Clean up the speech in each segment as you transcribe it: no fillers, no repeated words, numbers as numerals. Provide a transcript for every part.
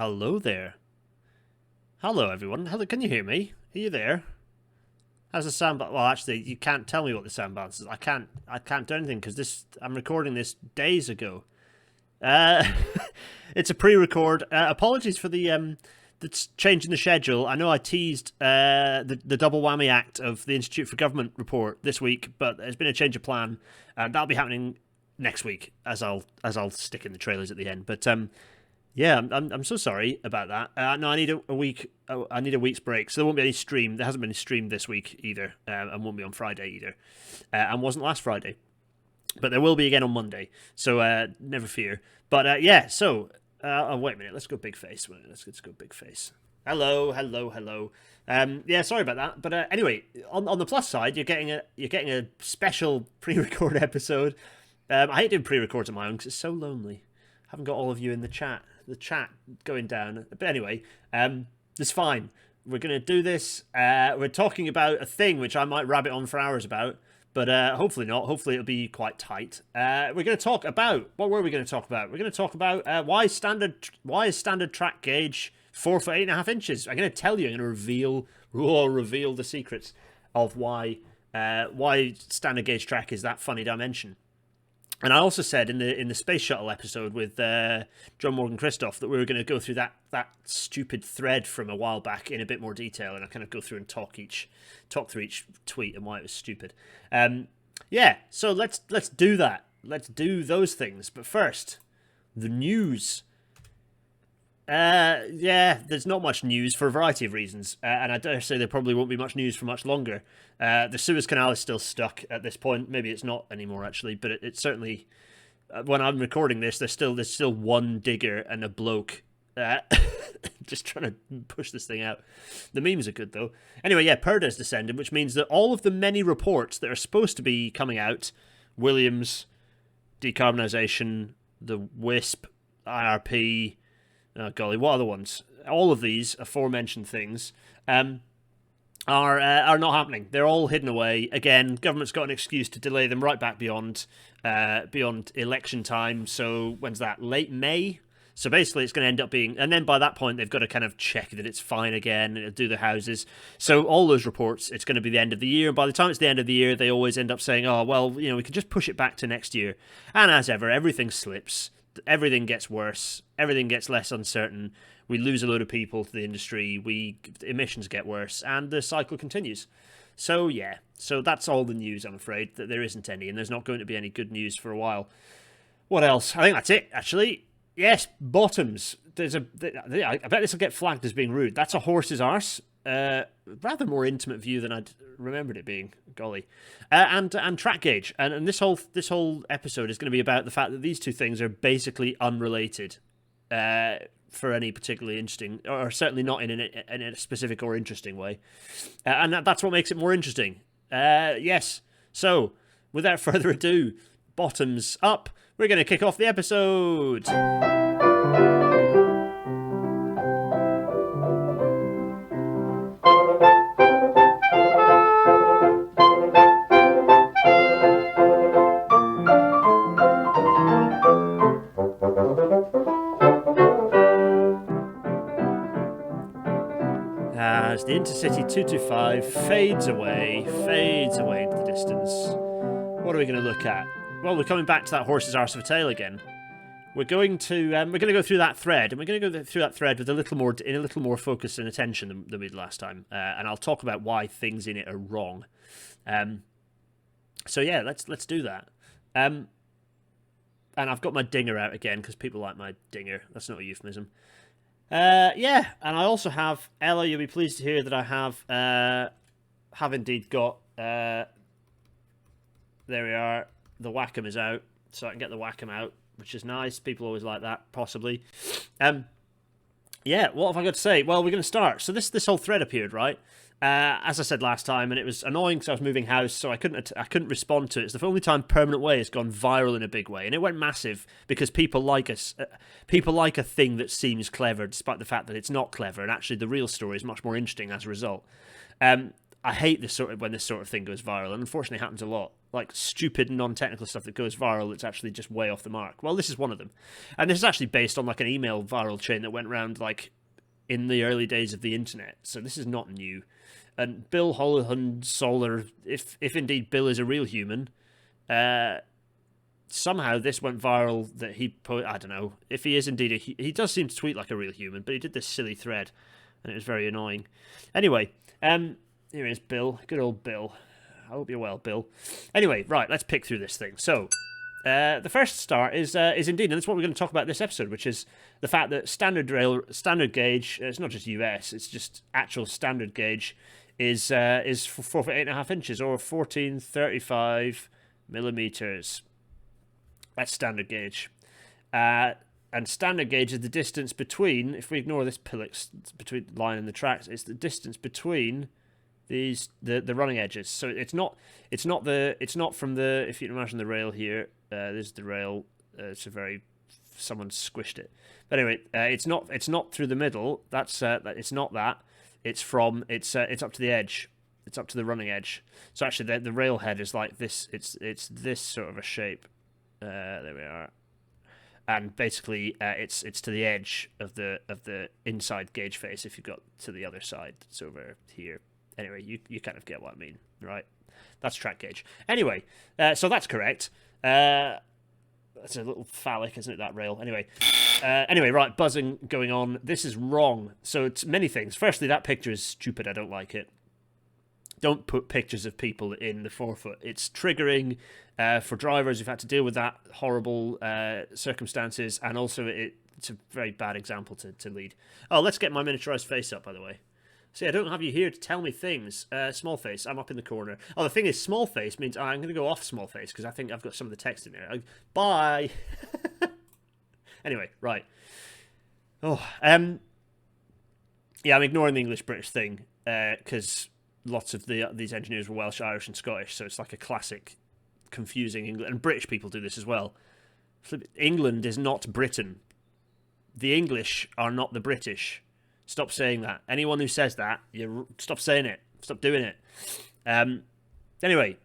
Hello there. Hello, everyone. Hello, can you hear me? Are you there? How's the sound? Well, actually, you can't tell me what the sound balance is. I can't do anything because I'm recording this days ago. Uh, it's a pre-record. Apologies for the change in the schedule. I know I teased the double whammy act of the Institute for Government report this week, but there's been a change of plan, and that'll be happening next week, as I'll stick in the trailers at the end. But yeah, I'm so sorry about that. No, I need a week. I need a week's break, so there won't be any stream. There hasn't been any stream this week either, and won't be on Friday either, and wasn't last Friday. But there will be again on Monday, so never fear. But yeah, so wait a minute. Let's go big face. Let's go big face. Hello. Yeah, sorry about that. But anyway, on the plus side, you're getting a special pre-record episode. I hate doing pre-records on my own because it's so lonely. I haven't got all of you in the chat going down. But anyway, it's fine. We're going to do this. We're talking about a thing which I might rabbit on for hours about, but hopefully not. Hopefully it'll be quite tight. We're going to talk about, what were we going to talk about? We're going to talk about why is standard track gauge 4 foot 8.5 inches. I'm going to tell you. I'm going to reveal the secrets of why standard gauge track is that funny dimension. And I also said in the Space Shuttle episode with John Morgan Christoph that we were going to go through that stupid thread from a while back in a bit more detail, and I kind of go through and talk through each tweet and why it was stupid. Yeah, so let's do that. Let's do those things. But first, the news. Yeah, there's not much news for a variety of reasons, and I dare say there probably won't be much news for much longer. The Suez Canal is still stuck at this point. Maybe it's not anymore, actually, but it's certainly, when I'm recording this, there's still one digger and a bloke just trying to push this thing out. The memes are good, though. Anyway, yeah, Purda's descended, which means that all of the many reports that are supposed to be coming out, Williams, decarbonisation, the WISP, IRP... Oh, golly, what other ones? All of these aforementioned things are not happening. They're all hidden away. Again, government's got an excuse to delay them right back beyond election time. So when's that? Late May? So basically it's going to end up being... And then by that point, they've got to kind of check that it's fine again and do the houses. So all those reports, it's going to be the end of the year. And by the time it's the end of the year, they always end up saying, oh, well, we can just push it back to next year. And as ever, everything slips. Everything gets worse. Everything gets less uncertain. We lose a load of people to the industry. Emissions get worse, and the cycle continues. So yeah, so that's all the news. I'm afraid that there isn't any, and there's not going to be any good news for a while. What else? I think that's it. Actually, yes, bottoms. I bet this will get flagged as being rude. That's a horse's arse. Rather more intimate view than I'd remembered it being. Golly, and track gauge, and this whole episode is going to be about the fact that these two things are basically unrelated, for any particularly interesting, or certainly not in a specific or interesting way, and that's what makes it more interesting. Yes. So, without further ado, bottoms up. We're going to kick off the episode. As the Intercity 225 fades away into the distance, what are we going to look at? Well, we're coming back to that horse's arse of a tale again. We're going to go through that thread, and we're going to go through that thread with a little more focus and attention than we did last time. And I'll talk about why things in it are wrong. So yeah, let's do that. And I've got my dinger out again because people like my dinger. That's not a euphemism. Yeah, and I also have, Ella, you'll be pleased to hear that I have indeed got, there we are, the Wacom is out, so I can get the Wacom out, which is nice. People always like that, possibly. Yeah, what have I got to say? Well, we're going to start. So this whole thread appeared, right? As I said last time, and it was annoying because I was moving house, so I couldn't respond to it. It's the only time Permanent Way has gone viral in a big way, and it went massive because people like us. People like a thing that seems clever, despite the fact that it's not clever, and actually the real story is much more interesting as a result. I hate this sort of when this sort of thing goes viral, and unfortunately it happens a lot. Like stupid non-technical stuff that goes viral that's actually just way off the mark. Well, this is one of them. And this is actually based on like an email viral chain that went around like in the early days of the internet. So this is not new. And Bill Hohenzoller, if indeed Bill is a real human, somehow this went viral that he put, I don't know, if he is indeed he does seem to tweet like a real human, but he did this silly thread and it was very annoying. Anyway, here is Bill, good old Bill. I hope you're well, Bill. Anyway, right, let's pick through this thing. So, the first start is indeed, and that's what we're going to talk about this episode, which is the fact that standard gauge, it's not just US, it's just actual standard gauge, is 4 foot 8.5 inches, or 1435 millimeters. That's standard gauge. And standard gauge is the distance between, if we ignore this between line and the tracks, it's the distance between the running edges. So it's not from the, if you can imagine the rail here, there's the rail. Someone squished it. But anyway, it's not through the middle. It's not that. It's up to the edge. It's up to the running edge. So actually, the rail head is like this. It's this sort of a shape. There we are. And basically, it's to the edge of the inside gauge face. If you got to the other side, it's over here. Anyway, you kind of get what I mean, right? That's track gauge. Anyway, so that's correct. That's a little phallic, isn't it, that rail? Anyway, right, buzzing going on. This is wrong. So it's many things. Firstly, that picture is stupid. I don't like it. Don't put pictures of people in the forefoot. It's triggering for drivers who've had to deal with that horrible circumstances, and also it's a very bad example to lead. Oh, let's get my miniaturized face up, by the way. See, I don't have you here to tell me things. Small face, I'm up in the corner. Oh, the thing is, small face means I'm going to go off small face because I think I've got some of the text in there. Bye. Anyway, right. Oh, yeah, I'm ignoring the English-British thing because lots of these engineers were Welsh, Irish, and Scottish, so it's like a classic confusing English. And British people do this as well. England is not Britain. The English are not the British. Stop saying that. Anyone who says that, stop saying it. Stop doing it. Anyway,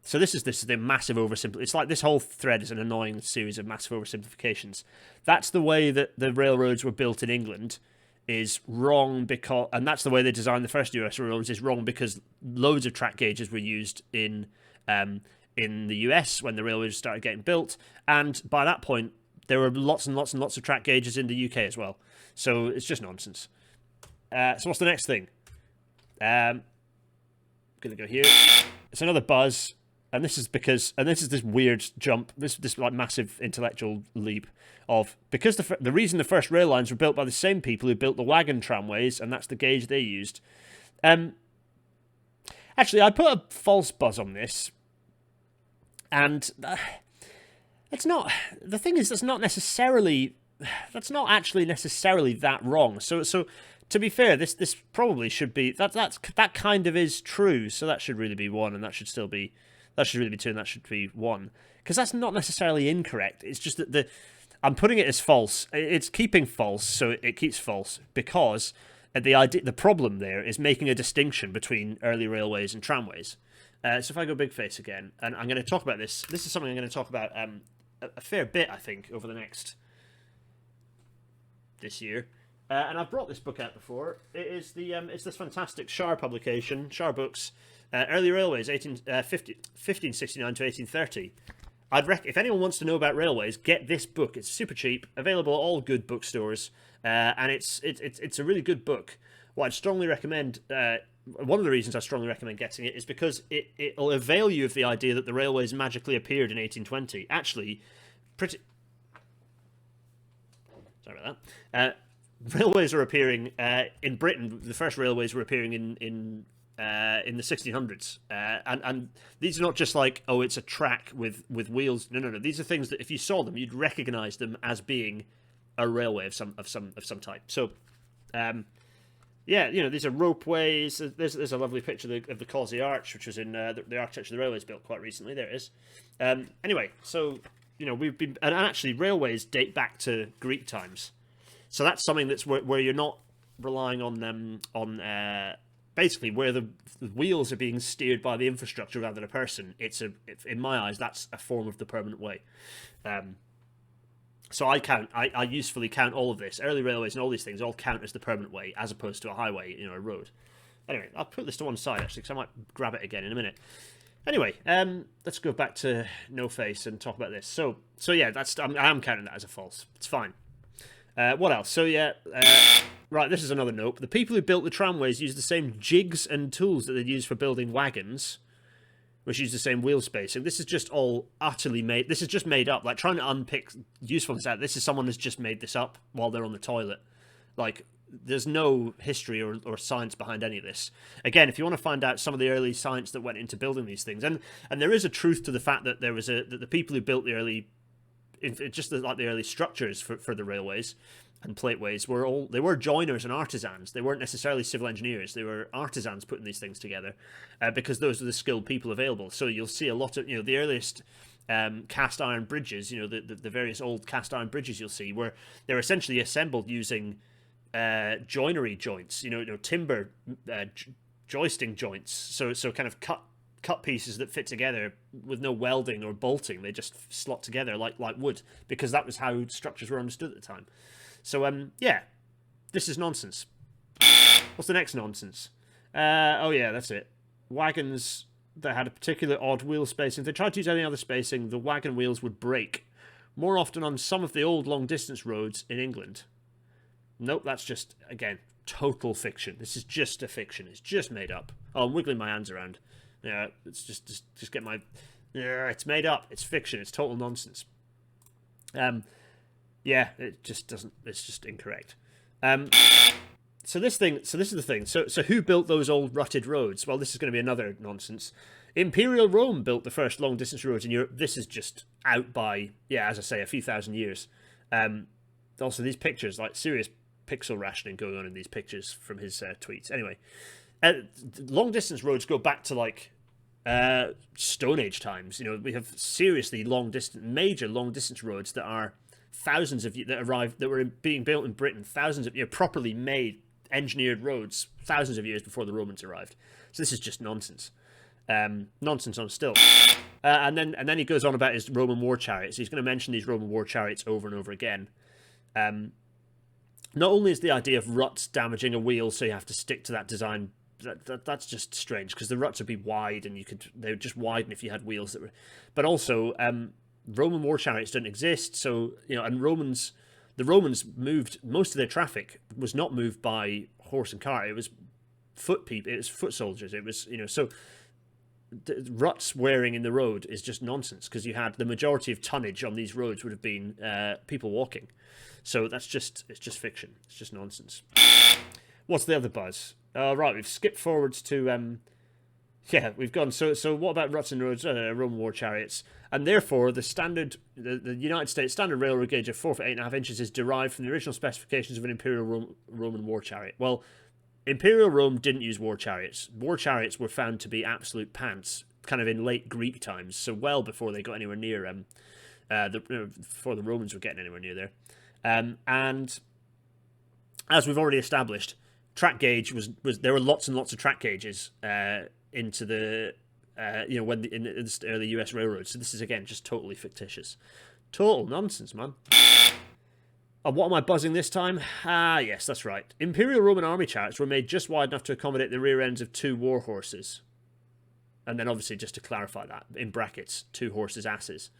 so this is the massive oversimplification. It's like this whole thread is an annoying series of massive oversimplifications. That's the way that the railroads were built in England, is wrong because, and that's the way they designed the first US railroads, is wrong because loads of track gauges were used in the US when the railroads started getting built, and by that point there were lots and lots and lots of track gauges in the UK as well. So it's just nonsense. So what's the next thing? I'm gonna go here. It's another buzz, and this is this weird jump, this like massive intellectual leap of, because the reason the first rail lines were built by the same people who built the wagon tramways, and that's the gauge they used. Actually, I put a false buzz on this, and it's not. The thing is, that's not actually necessarily that wrong. So to be fair, this probably should be that kind of is true. So that should really be 1, and that should really be 2, and that should be 1, because that's not necessarily incorrect. It's just that I'm putting it as false. It's keeping false, so it keeps false because the problem there is making a distinction between early railways and tramways. So if I go big face again, and I'm going to talk about this. This is something I'm going to talk about a fair bit, I think, over this year. And I've brought this book out before. It is it's this fantastic Shar publication, Shar Books, Early Railways, 1569 to 1830. If anyone wants to know about railways, get this book. It's super cheap, available at all good bookstores, and it's a really good book. What I'd strongly recommend, one of the reasons I strongly recommend getting it is because it'll avail you of the idea that the railways magically appeared in 1820. Actually, sorry about that. Railways are appearing in Britain. The first railways were appearing in the 1600s, and these are not just like, oh, it's a track with wheels. No. These are things that if you saw them, you'd recognise them as being a railway of some type. So, yeah, these are ropeways. There's a lovely picture of the Causey Arch, which was in the architecture of the railways built quite recently. There it is. Anyway, so we've been, and actually railways date back to Greek times. So that's something that's where you're not relying on basically where the wheels are being steered by the infrastructure rather than a person. In my eyes, that's a form of the permanent way. So I usefully count all of this. Early railways and all these things all count as the permanent way, as opposed to a highway, a road. Anyway, I'll put this to one side, actually, because I might grab it again in a minute. Anyway, let's go back to No Face and talk about this. So yeah, I am counting that as a false. It's fine. What else? So yeah, right, this is another note. The people who built the tramways used the same jigs and tools that they'd used for building wagons, which use the same wheel spacing. This is just all utterly made. This is just made up. Like, trying to unpick usefulness out. This is someone who's just made this up while they're on the toilet. Like, there's no history or science behind any of this. Again, if you want to find out some of the early science that went into building these things, and there is a truth to the fact that that the people who built the early, the early structures for the railways and plateways were joiners and artisans. They weren't necessarily civil engineers. They were artisans putting these things together, because those are the skilled people available. So you'll see a lot of the earliest cast iron bridges. The various old cast iron bridges you'll see where they're essentially assembled using joinery joints. Timber joisting joints. So kind of cut pieces that fit together with no welding or bolting. They just slot together like wood, because that was how structures were understood at the time. So yeah, this is nonsense. What's the next nonsense? Oh yeah, that's it. Wagons that had a particular odd wheel spacing. If they tried to use any other spacing, the wagon wheels would break. More often on some of the old long distance roads in England. Nope, that's just, again, total fiction. This is just a fiction. It's just made up. Oh, I'm wiggling my hands around. Yeah, it's just get my... Yeah, it's made up. It's fiction. It's total nonsense. Yeah, it just doesn't... It's just incorrect. So this is the thing. So who built those old rutted roads? Well, this is going to be another nonsense. Imperial Rome built the first long distance roads in Europe. This is just out by, yeah, as I say, a few thousand years. Also, these pictures, like serious pixel rationing going on in these pictures from his tweets. Anyway, long distance roads go back to like Stone Age times. We have seriously major long distance roads that are that were being built in Britain, thousands of properly made, engineered roads, thousands of years before the Romans arrived. So this is just nonsense. Nonsense on still. And then he goes on about his Roman war chariots. He's going to mention these Roman war chariots over and over again. Not only is the idea of ruts damaging a wheel, so you have to stick to that design, that's just strange, because the ruts would be wide and they would just widen if you had wheels that were. But also, Roman war chariots don't exist, so and the Romans moved most of their traffic was not moved by horse and cart. It was foot people. It was foot soldiers. It was so. The ruts wearing in the road is just nonsense, because you had the majority of tonnage on these roads would have been people walking. So it's just fiction. It's just nonsense. What's the other buzz? Right, we've skipped forwards to we've gone. So what about ruts and roads? Roman war chariots, and therefore the United States standard railroad gauge of 4 for 8.5 inches is derived from the original specifications of an Imperial Roman war chariot. Well, Imperial Rome didn't use war chariots. War chariots were found to be absolute pants, kind of in late Greek times, so well before they got anywhere near before the Romans were getting anywhere near there. And as we've already established, track gauge was there were lots and lots of track gauges into the in the early US railroads. So this is again just totally fictitious, total nonsense, man. And what am I buzzing this time? Ah, yes, that's right. Imperial Roman army chariots were made just wide enough to accommodate the rear ends of 2 war horses. And then obviously, just to clarify that, in brackets, 2 horses' asses.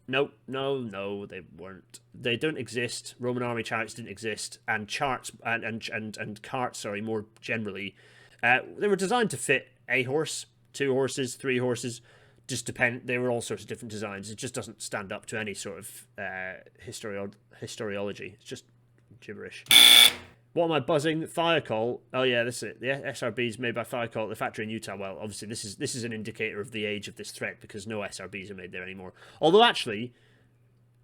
No, they weren't. They don't exist. Roman army chariots didn't exist. And carts, more generally, they were designed to fit a horse, 2 horses, 3 horses. Just depend. They were all sorts of different designs. It just doesn't stand up to any sort of historiology. It's just gibberish. What am I buzzing? Thiokol. Oh yeah, this is it. The SRBs made by Thiokol at the factory in Utah. Well, obviously this is an indicator of the age of this threat, because no SRBs are made there anymore. Although actually,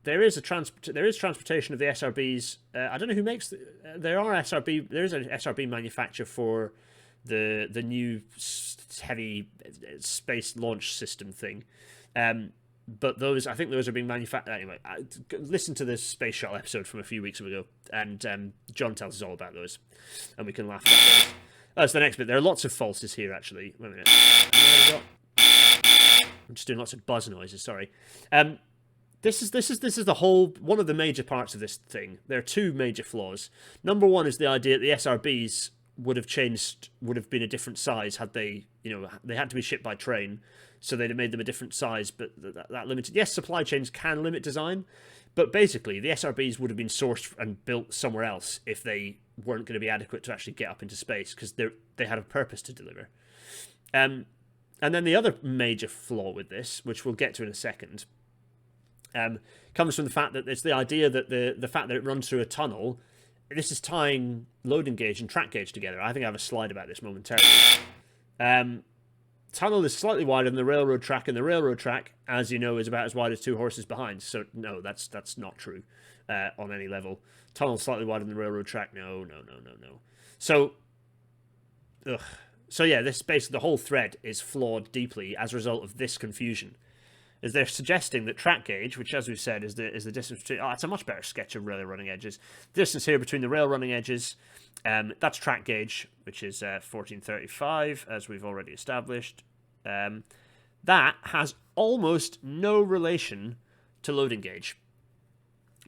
there is transportation of the SRBs. I don't know who makes. There is an SRB manufacturer for the new heavy space launch system thing. but those, I think those are being manufactured. Anyway, listen to this Space Shuttle episode from a few weeks ago, and John tells us all about those, and we can laugh about those. That's the next bit. There are lots of falses here, actually. Wait a minute. I'm just doing lots of buzz noises. Sorry. This is the whole one of the major parts of this thing. There are two major flaws. Number one is the idea that the SRBs would have been a different size had they, they had to be shipped by train, so they'd have made them a different size. But that limited. Yes, supply chains can limit design, but basically the SRBs would have been sourced and built somewhere else if they weren't going to be adequate to actually get up into space, because they had a purpose to deliver. And then the other major flaw with this, which we'll get to in a second, comes from the fact that it's the idea that the fact that it runs through a tunnel, this is tying loading gauge and track gauge together. I think I have a slide about this momentarily. Tunnel is slightly wider than the railroad track, and the railroad track, as you know, is about as wide as two horses behind. So no, that's not true on any level. Tunnel slightly wider than the railroad track. No. So, so yeah, this basically the whole thread is flawed deeply as a result of this confusion. Is they're suggesting that track gauge, which, as we've said, is the distance between... Oh, it's a much better sketch of rail running edges. The distance here between the rail running edges, that's track gauge, which is 1435, as we've already established. That has almost no relation to loading gauge,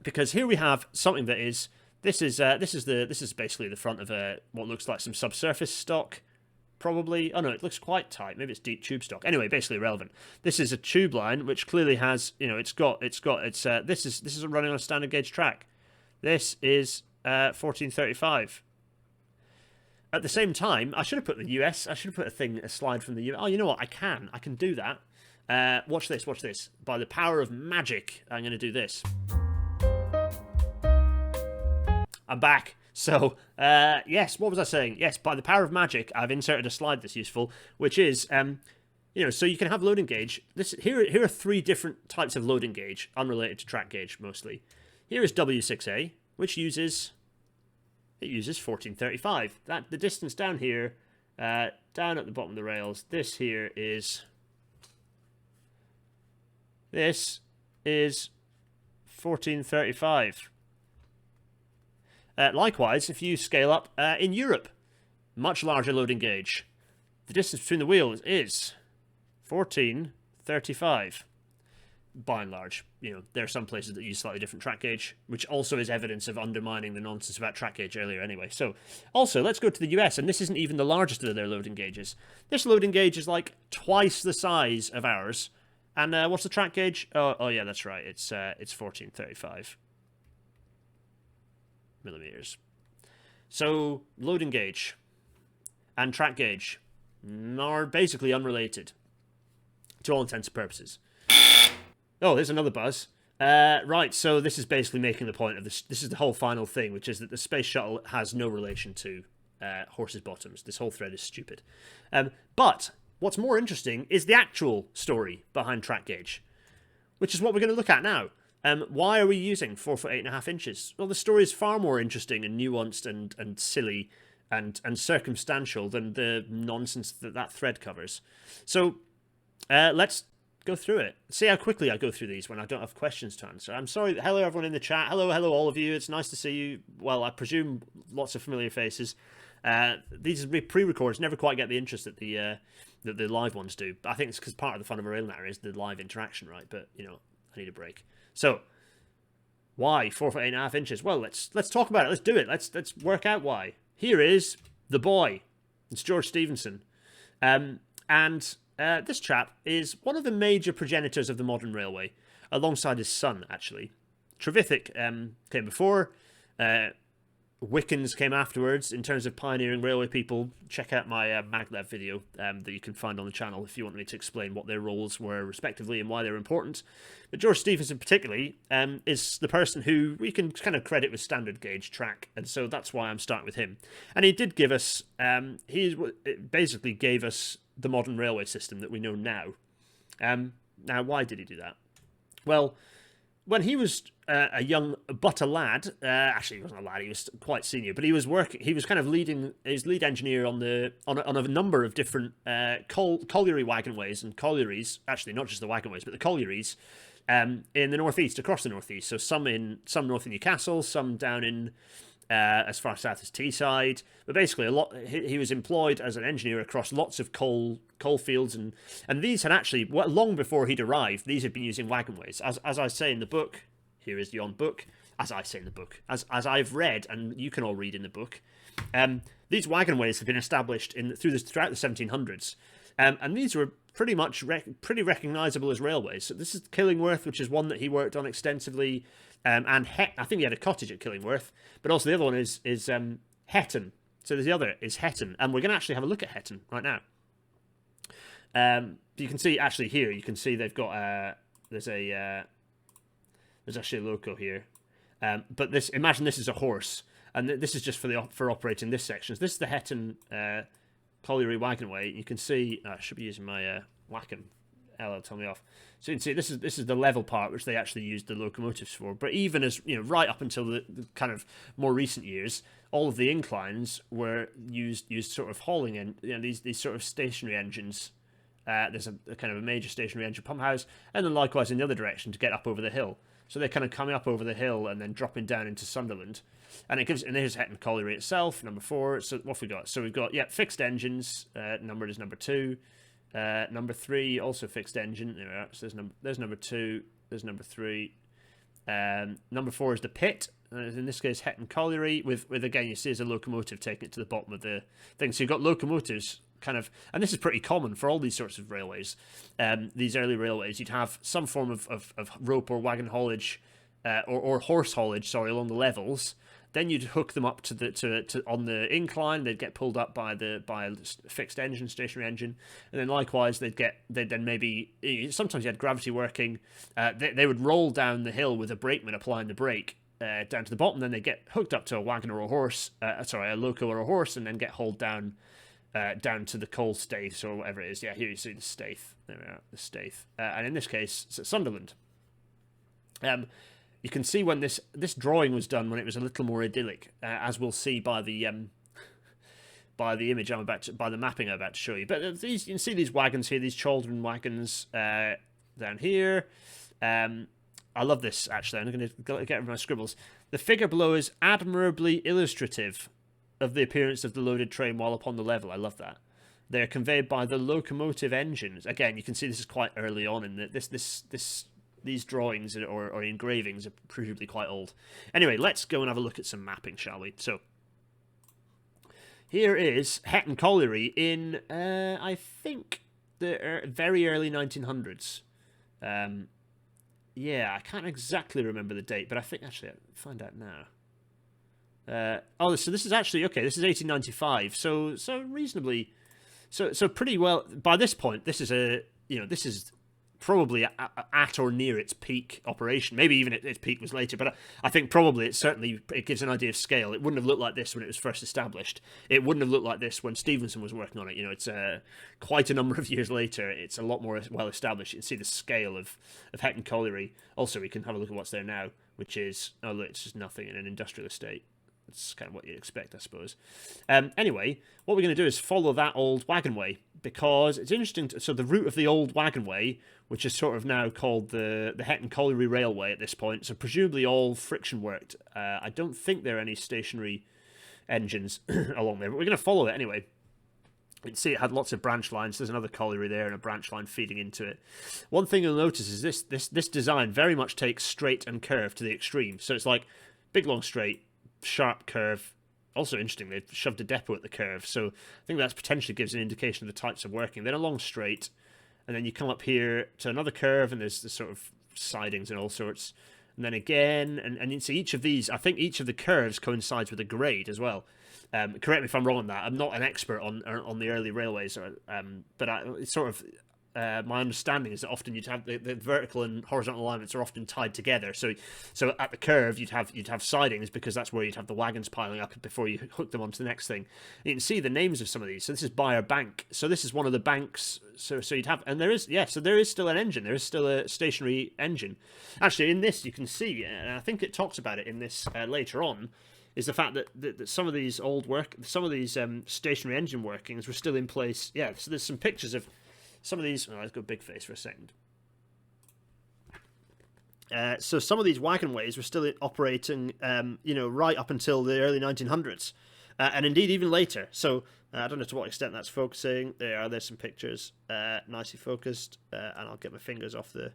because here we have something that is... This is basically the front of what looks like some subsurface stock. Probably. Oh no, it looks quite tight. Maybe it's deep tube stock. Anyway, basically irrelevant. This is a tube line which clearly has, this is running on a standard gauge track. This is 1435. At the same time, I should have put the US. I should have put a slide from the US. Oh, you know what? I can do that. Watch this. By the power of magic, I'm going to do this. I'm back. So, yes, what was I saying? Yes, by the power of magic, I've inserted a slide that's useful, which is, so you can have loading gauge. Here are three different types of loading gauge, unrelated to track gauge mostly. Here is W6A, which uses 1435. The distance down here, down at the bottom of the rails, this is 1435. Likewise, if you scale up in Europe, much larger loading gauge, the distance between the wheels is 1435. By and large, there are some places that use slightly different track gauge, which also is evidence of undermining the nonsense about track gauge earlier anyway. So, also, let's go to the US, and this isn't even the largest of their loading gauges. This loading gauge is like twice the size of ours. And what's the track gauge? Oh yeah, that's right. It's 1435. millimeters. So loading gauge and track gauge are basically unrelated to all intents and purposes. Oh, there's another buzz. Right, so this is basically making the point of this. This is the whole final thing, which is that the Space Shuttle has no relation to horses' bottoms. This whole thread is stupid. But what's more interesting is the actual story behind track gauge, which is what we're going to look at now. Why are we using 4 foot 8.5 inches? Well, the story is far more interesting and nuanced and silly and circumstantial than the nonsense that thread covers. So let's go through it. See how quickly I go through these when I don't have questions to answer. I'm sorry. Hello, everyone in the chat. Hello, all of you. It's nice to see you. Well, I presume lots of familiar faces. These pre-records never quite get the interest that the live ones do. I think it's because part of the fun of a rail matter is the live interaction, right? But I need a break. So, why 4 foot 8.5 inches? Well, let's talk about it. Let's do it. Let's work out why. Here is the boy. It's George Stephenson, and this chap is one of the major progenitors of the modern railway, alongside his son, actually. Trevithick came before. Wickens came afterwards in terms of pioneering railway people. Check out my maglev video that you can find on the channel if you want me to explain what their roles were respectively and why they're important. But George Stephenson particularly is the person who we can kind of credit with standard gauge track, and so that's why I'm starting with him. And he did give us, he basically gave us the modern railway system that we know now. Now, why did he do that? Well, when he was a young but a lad, actually he wasn't a lad, he was quite senior, but he was working. He was kind of leading his lead engineer on a number of different colliery wagonways and collieries. Actually, not just the wagonways, but the collieries in the northeast, across the northeast. So some north in Newcastle, some down in as far south as Teesside. But basically, a lot. He was employed as an engineer across lots of coal fields, and these had actually, well, long before he'd arrived, these had been using wagonways. As I say in the book, here is the on book. As I say in the book, as I've read, and you can all read in the book, these wagonways have been established throughout the 1700s, and these were pretty much pretty recognisable as railways. So this is Killingworth, which is one that he worked on extensively. And I think he had a cottage at Killingworth, but also the other one is Hetton. So there's the other is Hetton, and we're going to actually have a look at Hetton right now. You can see actually here. You can see they've got there's actually a loco here, but imagine this is a horse, and this is just for operating this section. So this is the Hetton colliery wagonway. You can see I should be using my wagon. It'll tell me off. So you can see this is the level part which they actually used the locomotives for. But even as right up until the kind of more recent years, all of the inclines were used sort of hauling in these sort of stationary engines. There's a kind of a major stationary engine pump house, and then likewise in the other direction to get up over the hill. So they're kind of coming up over the hill and then dropping down into Sunderland, and here's Hetton Colliery itself, number 4. So what have we got? So we've got fixed engines, numbered as number 2. Number 3, also fixed engine. There we are. So there's number 2. There's number 3. Number 4 is the pit. In this case, Hetton Colliery, with again, you see there's a locomotive taking it to the bottom of the thing. So you've got locomotives kind of, and this is pretty common for all these sorts of railways. These early railways, you'd have some form of rope or wagon haulage, or horse haulage, along the levels. Then you'd hook them up to on the incline. They'd get pulled up by a fixed engine, stationary engine, and then likewise they'd then maybe sometimes you had gravity working. They would roll down the hill with a brakeman applying the brake down to the bottom. Then they get hooked up to a wagon or a horse, a loco or a horse, and then get hauled down to the coal staith or whatever it is. Yeah, here you see the staith. There we are, the staith, and in this case, it's at Sunderland. You can see when this drawing was done when it was a little more idyllic, as we'll see by the image by the mapping I'm about to show you. But you can see these wagons here, these chaldron wagons down here. I love this actually. I'm going to get rid of my scribbles. The figure below is admirably illustrative of the appearance of the loaded train while upon the level. I love that. They are conveyed by the locomotive engines. Again, you can see this is quite early on in these drawings or engravings are presumably quite old. Anyway, let's go and have a look at some mapping, shall we? So, here is Hetton Colliery in, I think, the very early 1900s. Yeah, I can't exactly remember the date, but I think, actually, I'll find out now. So this is actually, okay, this is 1895, so reasonably, so pretty well, by this point, this is probably at or near its peak operation. Maybe even its peak was later, but I think probably it gives an idea of scale. It wouldn't have looked like this when it was first established. It wouldn't have looked like this when Stevenson was working on it. It's quite a number of years later. It's a lot more well established. You can see the scale of Hetton Colliery. Also, we can have a look at what's there now, which is, oh look, it's just nothing in an industrial estate. It's kind of what you'd expect, I suppose. Anyway, what we're going to do is follow that old wagonway, because it's interesting. So the route of the old wagonway, which is sort of now called the Hetton Colliery Railway at this point, so presumably all friction worked. I don't think there are any stationary engines along there, but we're going to follow it anyway. You can see it had lots of branch lines. There's another colliery there and a branch line feeding into it. One thing you'll notice is this design very much takes straight and curve to the extreme. So it's like big, long, straight, sharp curve. Also interesting, they've shoved a depot at the curve, so I think that potentially gives an indication of the types of working. Then a long straight, and then you come up here to another curve, and there's sort of sidings and all sorts, and then again, and you see each of these, I think each of the curves coincides with a grade as well. Correct me if I'm wrong on that. I'm not an expert on the early railways, but it's sort of, my understanding is that often you'd have the vertical and horizontal alignments are often tied together. So at the curve you'd have sidings, because that's where you'd have the wagons piling up before you hook them onto the next thing. You can see the names of some of these. So this is Buyer Bank. So this is one of the banks. So you'd have, and there is still an engine. There is still a stationary engine. Actually, in this you can see, and I think it talks about it in this later on, is the fact that some of these stationary engine workings were still in place. Yeah, so there's some pictures of some of these. Oh, let's go big face for a second. So some of these wagonways were still operating, right up until the early 1900s, and indeed even later. So I don't know to what extent that's focusing. There's some pictures, nicely focused, and I'll get my fingers off the.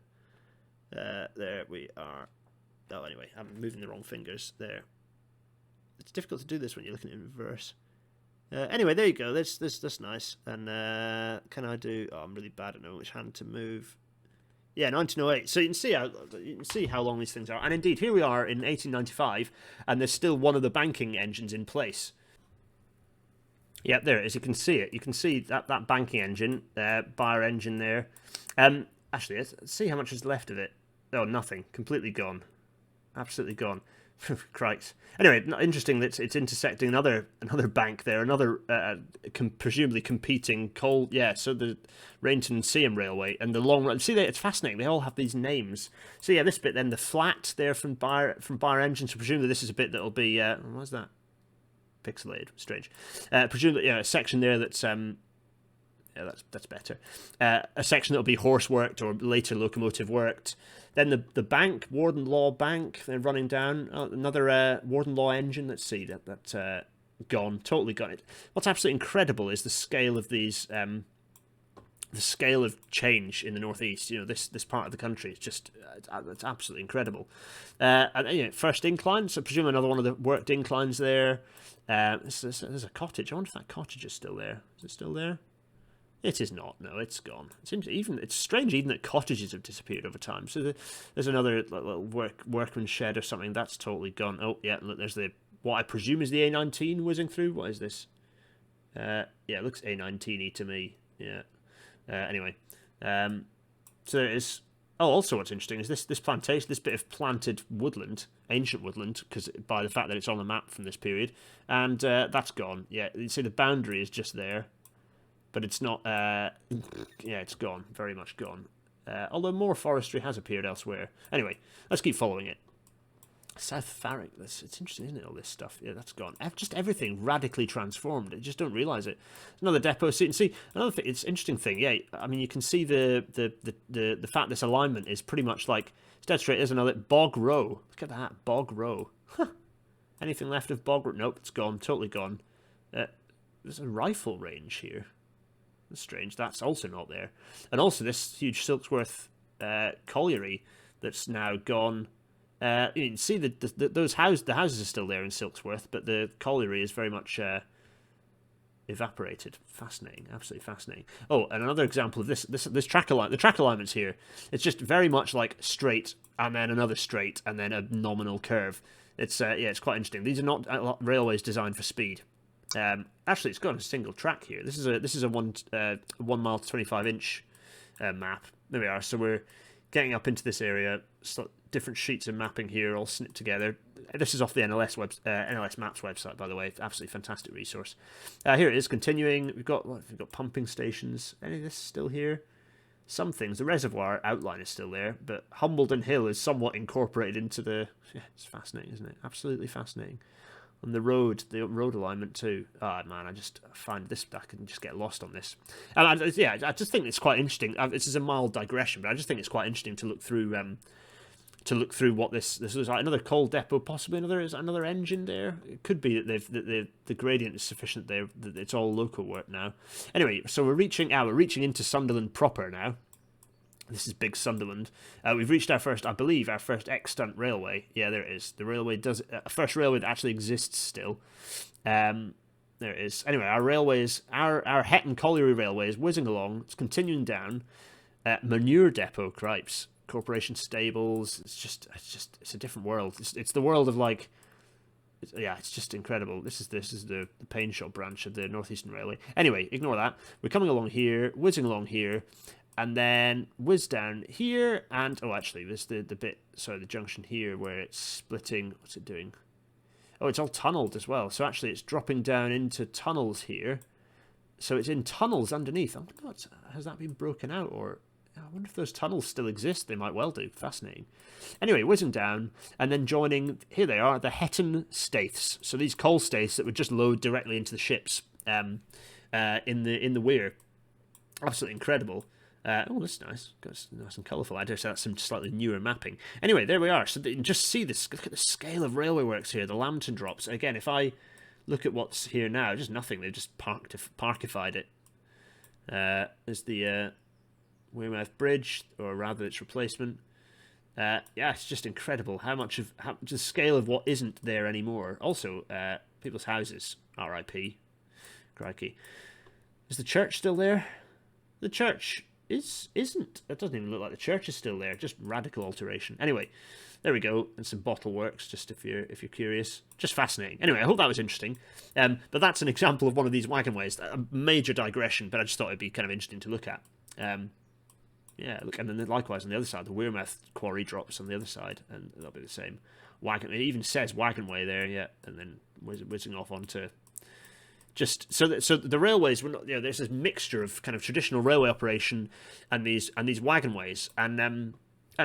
There we are. Oh, anyway, I'm moving the wrong fingers there. It's difficult to do this when you're looking in reverse. Anyway, there you go. That's nice. And can I do? Oh, I'm really bad at knowing which hand to move. Yeah, 1908. So you can see how long these things are. And indeed, here we are in 1895, and there's still one of the banking engines in place. Yeah, there it is. You can see it. You can see that banking engine, Buyer engine there. Actually, let's see how much is left of it. Oh, nothing. Completely gone. Absolutely gone. Christ. Anyway, interesting that it's intersecting another bank there, another presumably competing coal. Yeah, so the Rainton and Seaham Railway and the long run. See, it's fascinating. They all have these names. So yeah, this bit then, the flat there from Buyer engine. So presumably this is a bit that'll be what's that? Pixelated. Strange. Presumably, a section there that's yeah, that's better. A section that'll be horse worked or later locomotive worked. Then the bank, Warden Law Bank, they're running down. Another Warden Law engine. Let's see, that's gone, totally gone. What's absolutely incredible is the scale of these, the scale of change in the northeast. This part of the country is just it's absolutely incredible. And first incline, so presume another one of the worked inclines there. There's a cottage. I wonder if that cottage is still there. Is it still there? It is not. No, it's gone. It's strange even that cottages have disappeared over time. So there's another little workman's shed or something. That's totally gone. Oh, yeah, look, there's what I presume is the A19 whizzing through. What is this? Yeah, it looks A19-y to me. Yeah. Anyway. So there is... Oh, also what's interesting is this plantation, this bit of planted woodland, ancient woodland, because by the fact that it's on the map from this period, and that's gone. Yeah, you see the boundary is just there. But it's not, yeah, it's gone, very much gone. Although more forestry has appeared elsewhere. Anyway, let's keep following it. South Farrick, it's interesting, isn't it, all this stuff? Yeah, that's gone. Just everything radically transformed. You just don't realise it. Another depot, so you can see, another thing, it's an interesting thing, yeah, I mean, you can see the fact this alignment is pretty much like, it's dead straight, there's another, Bog Row. Look at that, Bog Row. Huh. Anything left of Bog Row? Nope, it's gone, totally gone. There's a rifle range here. That's strange. That's also not there. And also this huge Silksworth colliery that's now gone. You can see the houses are still there in Silksworth, but the colliery is very much evaporated. Fascinating, absolutely fascinating. Oh, and another example of this track alignment. The track alignments here, it's just very much like straight and then another straight and then a nominal curve. It's it's quite interesting. These are not railways designed for speed. Actually, it's got a single track here. This is a 1 mile to 25 inch map. There we are. So we're getting up into this area. Different sheets of mapping here, all snipped together. This is off the NLS Maps website, by the way. Absolutely fantastic resource. Here it is. Continuing. We've got pumping stations. Any of this still here? Some things. The reservoir outline is still there, but Humbledon Hill is somewhat incorporated into the. Yeah, it's fascinating, isn't it? Absolutely fascinating. And the road alignment too. Ah, man, I just find this. I can just get lost on this. And I just think it's quite interesting. This is a mild digression, but I just think it's quite interesting to look through. What this is like. Another coal depot, possibly another engine there. It could be that the gradient is sufficient there that it's all local work now. Anyway, so we're reaching into Sunderland proper now. This is big Sunderland. We've reached our first extant railway. Yeah, there it is. The railway first railway that actually exists still. There it is. Anyway, our railways, our Hetton Colliery Railway is whizzing along. It's continuing down. Manure depot, cripes. Corporation stables. It's a different world. It's the world of like. It's just incredible. This is the paint shop branch of the Northeastern Railway. Anyway, ignore that. We're coming along here, whizzing along here. and then whiz down here, and oh, actually, there's the bit, sorry, the junction here where it's splitting. What's it doing? Oh, it's all tunneled as well. So actually, it's dropping down into tunnels here. So it's in tunnels underneath. I wonder has that been broken out, or I wonder if those tunnels still exist. They might well do. Fascinating. Anyway, whizzing down and then joining. Here they are, the Hetton Staiths. So these coal staiths that would just load directly into the ships in the weir. Absolutely incredible. Oh, that's nice. It's nice and colourful. I dare say that's some slightly newer mapping. Anyway, there we are. So you can just see this. Look at the scale of railway works here. The lantern drops. Again, if I look at what's here now, just nothing. They've just parkified it. There's the Wearmouth Bridge, or rather its replacement. Yeah, it's just incredible how the scale of what isn't there anymore. Also, people's houses. R.I.P. Crikey. Is the church still there? The church isn't. It doesn't even look like the church is still there. Just radical alteration. Anyway, there we go. And some bottle works, just if you're curious. Just fascinating. Anyway, I hope that was interesting. But that's an example of one of these wagon ways. A major digression, but I just thought it'd be kind of interesting to look at. Yeah, look, and then likewise on the other side, the Wearmouth quarry drops on the other side, and that'll be the same. Wagon. It even says wagon way there, yeah, and then whizzing off onto. Just so the railways were not, there's this mixture of kind of traditional railway operation and these wagon ways, and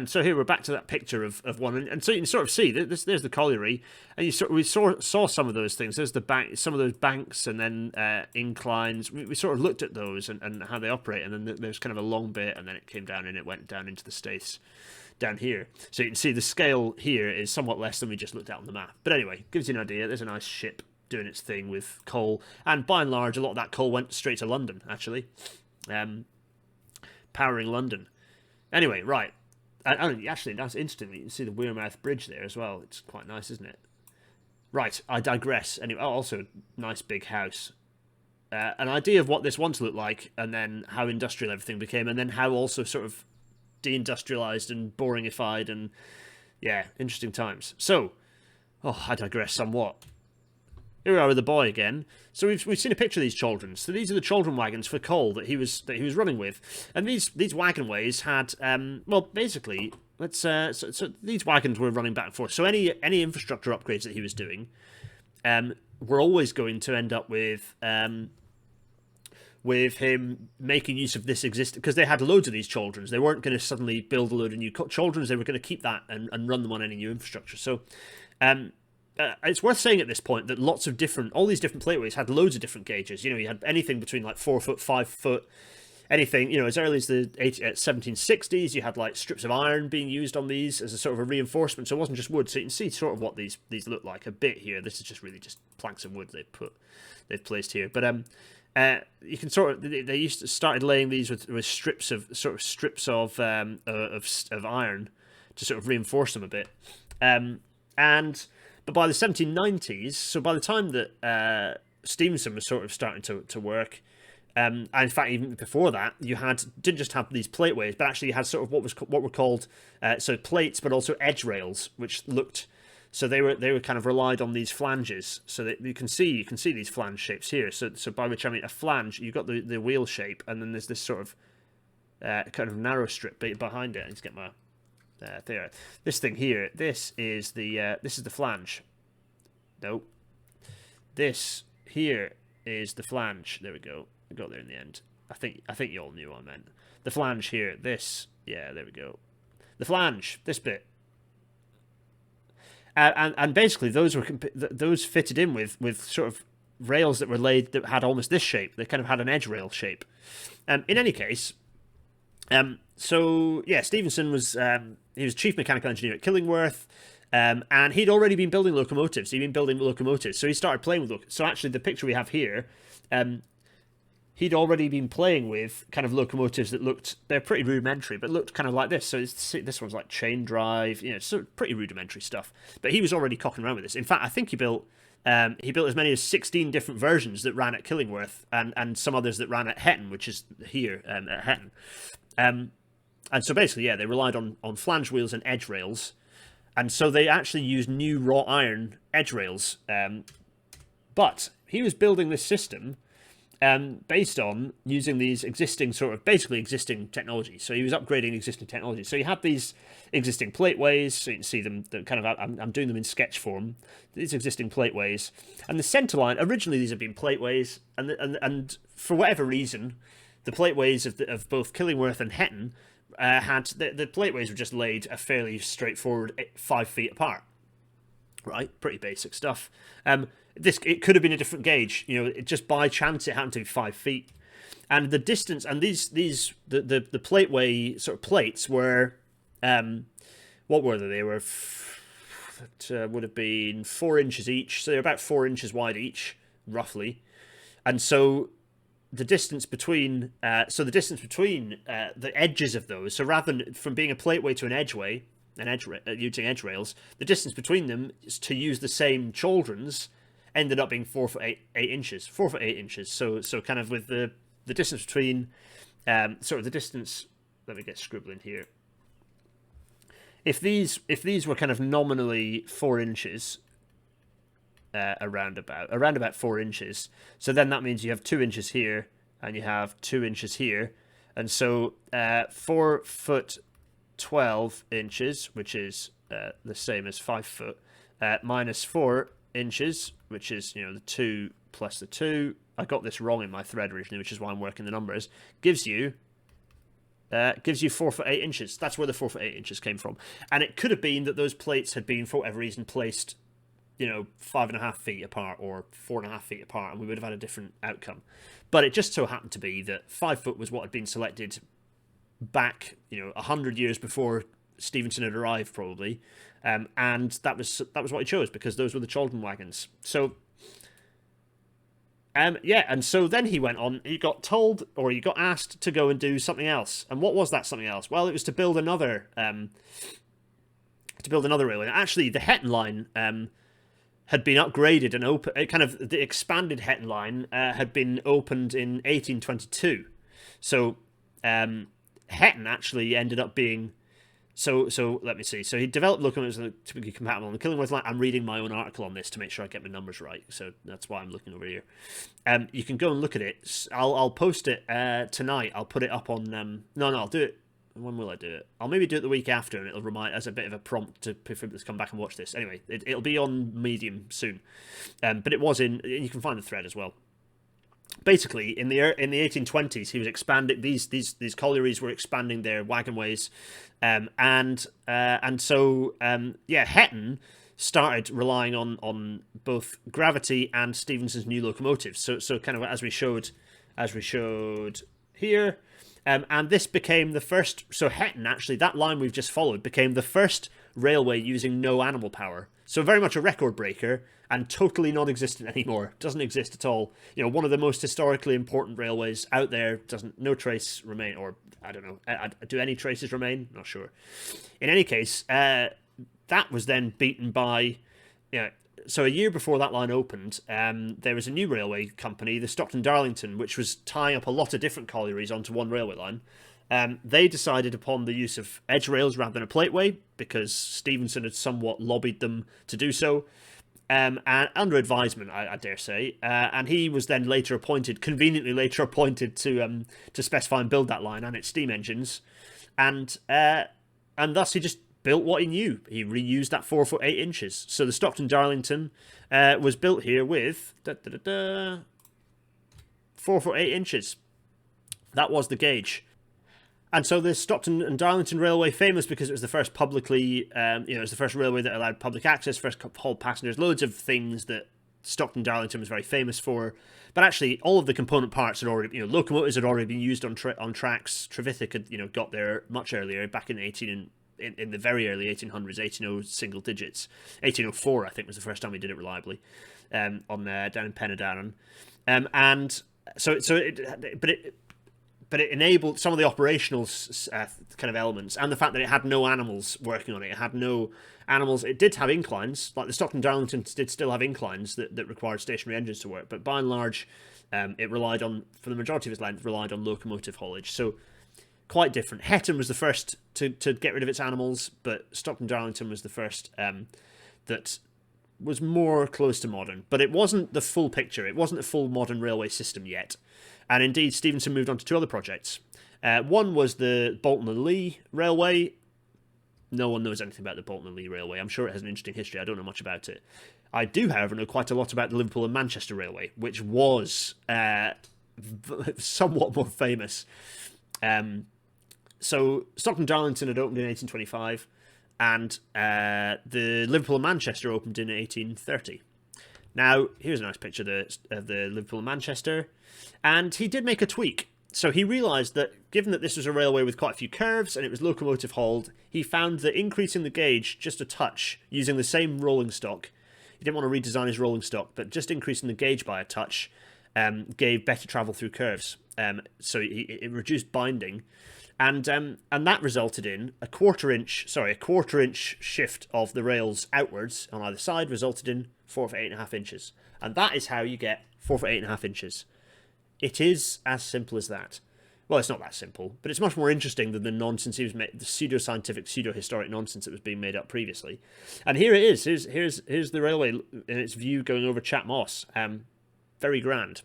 so here we're back to that picture of one, and so you can sort of see there's the colliery, and we saw some of those things. There's the bank, some of those banks, and then inclines. We sort of looked at those and how they operate, and then there's kind of a long bit, and then it came down and it went down into the Staiths down here. So you can see the scale here is somewhat less than we just looked at on the map. But anyway, gives you an idea. There's a nice ship doing its thing with coal, and by and large a lot of that coal went straight to London, actually, powering London. Anyway, right, and actually that's instantly, you can see the Wearmouth Bridge there as well. It's quite nice, isn't it? Right, I digress. Anyway, also nice big house. An idea of what this once looked like, and then how industrial everything became, and then how also sort of deindustrialized and boringified, and yeah, interesting times. So, I digress somewhat. Here we are with the boy again. So we've seen a picture of these children. So these are the children wagons for coal that he was running with, and these wagon ways had well, basically, so these wagons were running back and forth. So any infrastructure upgrades that he was doing were always going to end up with him making use of this existing, because they had loads of these children. They weren't going to suddenly build a load of new children. They were going to keep that and run them on any new infrastructure. So. It's worth saying at this point that all these different plateways had loads of different gauges. You had anything between like 4 foot, 5 foot, anything. As early as the 1760s, you had like strips of iron being used on these as a sort of a reinforcement. So it wasn't just wood. So you can see sort of what these look like a bit here. This is just really just planks of wood they've placed here. But you can sort of, they started laying these with strips of iron to sort of reinforce them a bit, But by the 1790s, so by the time that Stevenson was sort of starting to work, and in fact even before that, you didn't just have these plateways, but actually you had sort of what were called so plates, but also edge rails, which looked, so they were kind of relied on these flanges, so that you can see these flange shapes here. So by which I mean a flange, you've got the wheel shape, and then there's this sort of kind of narrow strip behind it. I need to get my there. This thing here, this is the flange. No. This here is the flange. There we go. I got there in the end. I think you all knew what I meant. The flange here. This. Yeah, there we go. The flange. This bit. And basically those fitted in with sort of rails that were laid that had almost this shape. They kind of had an edge rail shape. In any case, so yeah, Stevenson was he was chief mechanical engineer at Killingworth, and he'd already been building locomotives. He'd been building locomotives, so he started playing with locomotives. So actually, the picture we have here, he'd already been playing with kind of locomotives that they're pretty rudimentary, but looked kind of like this. So this one's like chain drive, so pretty rudimentary stuff. But he was already cocking around with this. In fact, I think he built as many as 16 different versions that ran at Killingworth, and some others that ran at Hetton, which is here at Hetton. And so basically, yeah, they relied on flange wheels and edge rails, and so they actually used new wrought iron edge rails. But he was building this system based on using these existing basically existing technologies. So he was upgrading existing technologies. So you have these existing plateways. So you can see them. I'm doing them in sketch form. These existing plateways, and the center line. Originally, these have been plateways, and for whatever reason, the plateways of both Killingworth and Hetton had the plateways were just laid a fairly straightforward 5 feet apart. Right, pretty basic stuff. It could have been a different gauge. Just by chance it happened to be 5 feet, and the distance and the plateway sort of plates were, what were they? They were it would have been 4 inches each, so they're about 4 inches wide each, roughly, and so the distance between the edges of those. So rather than from being a plateway to an edgeway. Using edge rails, the distance between them to use the same chaldrons ended up being 4 foot 8 inches. 4 foot 8 inches. So kind of with the distance between the distance. Let me get scribbling here. If these were kind of nominally 4 inches, around about 4 inches. So then that means you have 2 inches here and you have 2 inches here, and so 4 foot 12 inches, which is the same as 5 foot, minus 4 inches, which is the 2 plus the 2. I got this wrong in my thread originally, which is why I'm working the numbers. Gives you 4 foot 8 inches. That's where the 4 foot 8 inches came from, and it could have been that those plates had been for whatever reason placed 5.5 feet apart or 4.5 feet apart, and we would have had a different outcome. But it just so happened to be that 5 foot was what had been selected back 100 years before Stevenson had arrived, probably, and that was what he chose, because those were the chaldron wagons. So and so then he went on. He got told, or he got asked to go and do something else. And what was that something else? Well, it was to build another railway. Actually, the Hetton line had been upgraded and open. Kind of the expanded Hetton line had been opened in 1822. So Hetton actually ended up being so let me see. So he developed locomotives to be compatible on the Killingworth line. I'm reading my own article on this to make sure I get my numbers right, so that's why I'm looking over here. You can go and look at it. I'll post it tonight. I'll put it up on no, I'll do it. When will I do it? I'll maybe do it the week after, and it'll remind as a bit of a prompt to people to come back and watch this. Anyway, it'll be on Medium soon, but it was in. You can find the thread as well. Basically, in the 1820s, he was expanding these collieries were expanding their wagonways, and so Hetton started relying on both gravity and Stephenson's new locomotives. So kind of as we showed here, and this became the first. So Hetton, actually, that line we've just followed, became the first railway using no animal power. So very much a record breaker, and totally non-existent anymore. Doesn't exist at all. One of the most historically important railways out there. No trace remain, or I don't know. Do any traces remain? Not sure. In any case, that was then beaten by. So a year before that line opened, there was a new railway company, the Stockton-Darlington, which was tying up a lot of different collieries onto one railway line. They decided upon the use of edge rails rather than a plateway, because Stephenson had somewhat lobbied them to do so, and under advisement, I dare say. And he was then conveniently later appointed to specify and build that line and its steam engines, and thus he just built what he knew. He reused that 4 foot 8 inches. So the Stockton-Darlington was built here with 4 foot 8 inches. That was the gauge. And so the Stockton and Darlington Railway, famous because it was the first publicly, it was the first railway that allowed public access, first hauled passengers, loads of things that Stockton-Darlington was very famous for. But actually, all of the component parts had already, locomotives had already been used on tracks. Trevithick had, got there much earlier, back in in the very early 1800s, 1800 single digits. 1804, I think, was the first time we did it reliably, down in Penydarren. And so it enabled some of the operational kind of elements, and the fact that it had no animals working on it. It had no animals. It did have inclines, like the Stockton-Darlington did still have inclines that required stationary engines to work, but by and large, it relied on, for the majority of its length, relied on locomotive haulage. So quite different. Hetton was the first to get rid of its animals, but Stockton-Darlington was the first that was more close to modern, but it wasn't the full picture. It wasn't a full modern railway system yet. And indeed, Stephenson moved on to two other projects. One was the Bolton and Lee Railway. No one knows anything about the Bolton and Lee Railway. I'm sure it has an interesting history. I don't know much about it. I do, however, know quite a lot about the Liverpool and Manchester Railway, which was somewhat more famous. So Stockton-Darlington had opened in 1825, and the Liverpool and Manchester opened in 1830. Now, here's a nice picture of the Liverpool and Manchester, and he did make a tweak. So he realised that, given that this was a railway with quite a few curves and it was locomotive hauled, he found that increasing the gauge just a touch, using the same rolling stock, he didn't want to redesign his rolling stock, but just increasing the gauge by a touch gave better travel through curves. So it reduced binding, and that resulted in a quarter inch shift of the rails outwards on either side, resulted in 4 for 8.5 inches, and that is how you get 4 for 8.5 inches. It is as simple as that. Well, it's not that simple, but it's much more interesting than the nonsense he was made, the pseudo-scientific, pseudo-historic nonsense that was being made up previously. And here it is. Here's the railway in its view going over Chat Moss. Very grand.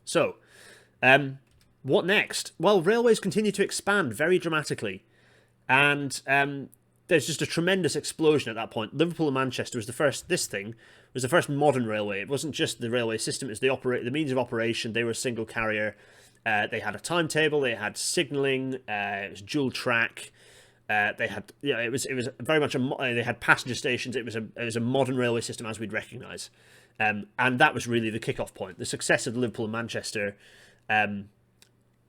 So, what next? Well, railways continue to expand very dramatically, and there's just a tremendous explosion at that point. Liverpool and Manchester was the first. This thing was the first modern railway. It wasn't just the railway system; it was the means of operation. They were a single carrier. They had a timetable. They had signalling. It was dual track. They had, it was very much they had passenger stations. It was a modern railway system as we'd recognise, and that was really the kick-off point. The success of Liverpool and Manchester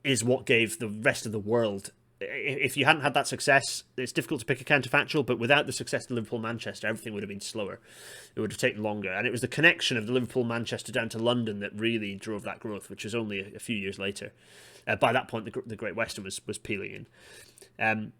is what gave the rest of the world. If you hadn't had that success, it's difficult to pick a counterfactual, but without the success of Liverpool Manchester, everything would have been slower. It would have taken longer. And it was the connection of the Liverpool Manchester down to London that really drove that growth, which was only a few years later. By that point, the Great Western was peeling in.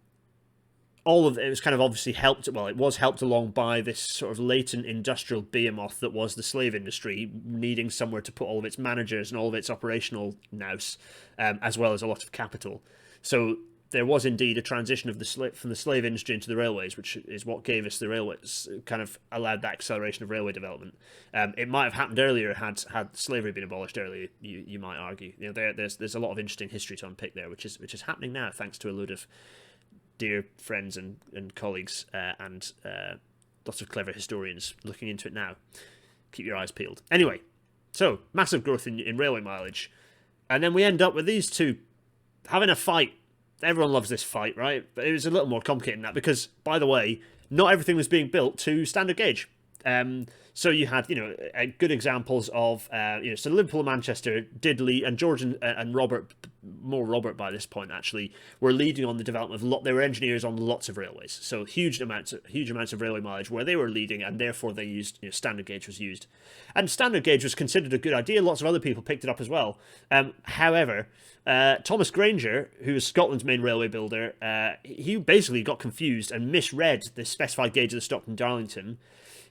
All of it was kind of obviously helped. Well, it was helped along by this sort of latent industrial behemoth that was the slave industry, needing somewhere to put all of its managers and all of its operational nous, as well as a lot of capital. So there was indeed a transition of from the slave industry into the railways, which is what gave us the railways, kind of allowed that acceleration of railway development. It might have happened earlier had slavery been abolished earlier. You might argue. There's a lot of interesting history to unpick there, which is happening now thanks to a load of dear friends and colleagues and lots of clever historians looking into it now. Keep your eyes peeled. Anyway, so massive growth in railway mileage, and then we end up with these two having a fight. Everyone loves this fight, right? But it was a little more complicated than that because, by the way, not everything was being built to standard gauge. So you had, good examples of, so Liverpool and Manchester did lead, and George and Robert, more Robert by this point actually, were leading on the development of they were engineers on lots of railways. So huge amounts of railway mileage where they were leading, and therefore they used, standard gauge was used. And standard gauge was considered a good idea. Lots of other people picked it up as well. However, Thomas Granger, who was Scotland's main railway builder, he basically got confused and misread the specified gauge of the Stockton-Darlington.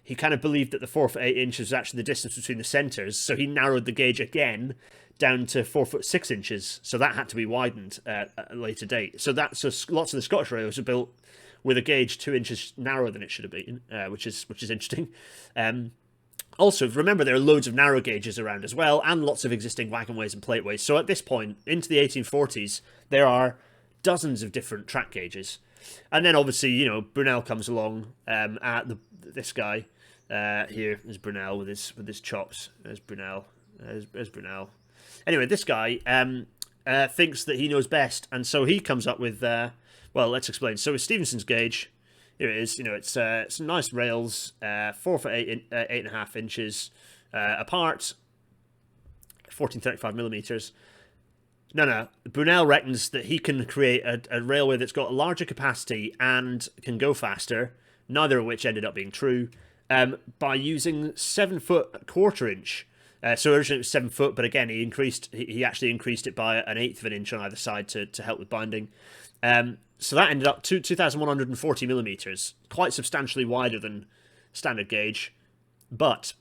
He kind of believed that the 4 for 8 inches was actually the distance between the centres, so he narrowed the gauge again down to 4 foot 6 inches. So that had to be widened at a later date. So lots of the Scottish railways are built with a gauge 2 inches narrower than it should have been, which is interesting. Also, remember there are loads of narrow gauges around as well, and lots of existing wagonways and plateways. So at this point, into the 1840s, there are dozens of different track gauges. And then obviously, Brunel comes along this guy. Here is Brunel with his chops. There's Brunel. There's Brunel. Anyway, this guy thinks that he knows best, and so he comes up with let's explain. So with Stephenson's gauge, here it is. It's some nice rails, 4 for 8.5 inches apart, 1435 millimeters. No. Brunel reckons that he can create a railway that's got a larger capacity and can go faster. Neither of which ended up being true. By using 7 foot quarter inch. So originally it was 7 foot, but again he actually increased it by an eighth of an inch on either side to help with binding. So that ended up 2,140 millimeters, quite substantially wider than standard gauge. But